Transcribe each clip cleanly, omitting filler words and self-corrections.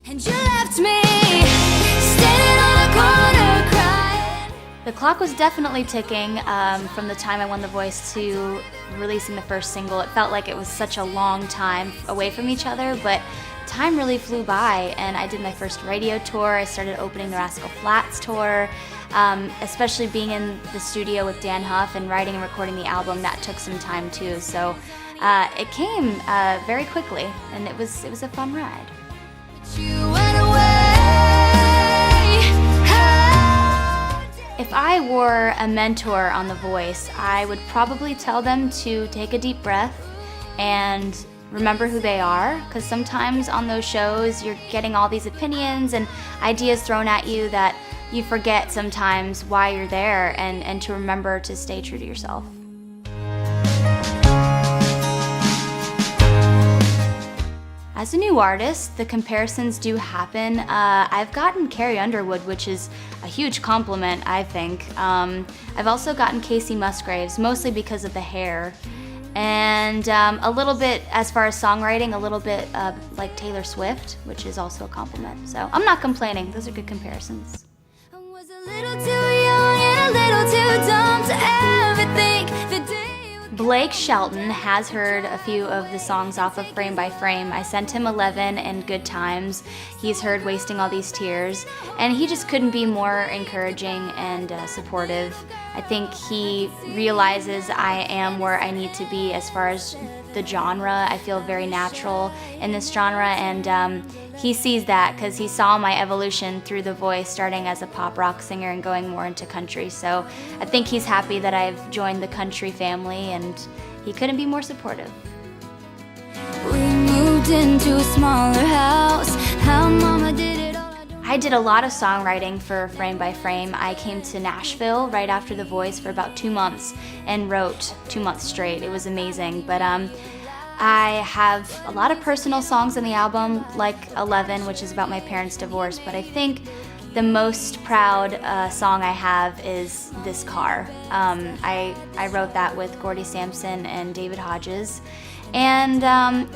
And you left me standing on a corner crying. The clock was definitely ticking from the time I won The Voice to releasing the first single. It felt like it was such a long time away from each other, but time really flew by, and I did my first radio tour. I started opening the Rascal Flatts tour, especially being in the studio with Dan Huff and writing and recording the album. That took some time too, so it came very quickly, and it was a fun ride. You went away. If I were a mentor on The Voice, I would probably tell them to take a deep breath and remember who they are, because sometimes on those shows you're getting all these opinions and ideas thrown at you that you forget sometimes why you're there, and to remember to stay true to yourself. As a new artist, the comparisons do happen. I've gotten Carrie Underwood, which is a huge compliment, I think. I've also gotten Casey Musgraves, mostly because of the hair. And a little bit, as far as songwriting, a little bit like Taylor Swift, which is also a compliment. So I'm not complaining, those are good comparisons. I was a little too young and a little too dumb to ever think the day would. Blake Shelton has heard a few of the songs off of Frame by Frame. I sent him 11 and Good Times. He's heard Wasting All These Tears, and he just couldn't be more encouraging and supportive. I think he realizes I am where I need to be as far as the genre. I feel very natural in this genre, and he sees that because he saw my evolution through The Voice, starting as a pop rock singer and going more into country. So I think he's happy that I've joined the country family, and he couldn't be more supportive. We moved into a smaller house. How Mama did it all. I did a lot of songwriting for Frame by Frame. I came to Nashville right after The Voice for about 2 months and wrote 2 months straight. It was amazing. But I have a lot of personal songs on the album, like 11, which is about my parents' divorce. But I think the most proud song I have is This Car. I wrote that with Gordy Sampson and David Hodges. And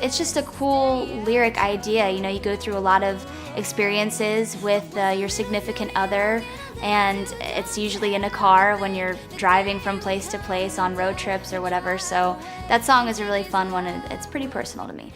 it's just a cool lyric idea. You know, you go through a lot of experiences with your significant other, and it's usually in a car when you're driving from place to place on road trips or whatever. So that song is a really fun one, and it's pretty personal to me.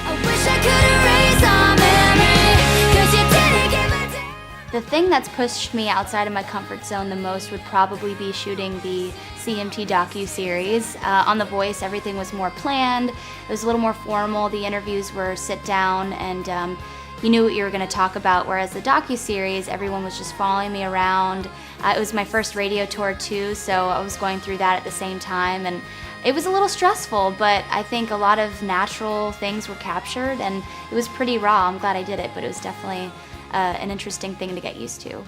I wish I could erase our memory, 'cause you didn't give a damn. The thing that's pushed me outside of my comfort zone the most would probably be shooting the CMT docu-series. On The Voice, everything was more planned. It was a little more formal. The interviews were sit down, and you knew what you were going to talk about, whereas the docu-series, everyone was just following me around. It was my first radio tour too, so I was going through that at the same time, and it was a little stressful, but I think a lot of natural things were captured, and it was pretty raw. I'm glad I did it, but it was definitely an interesting thing to get used to.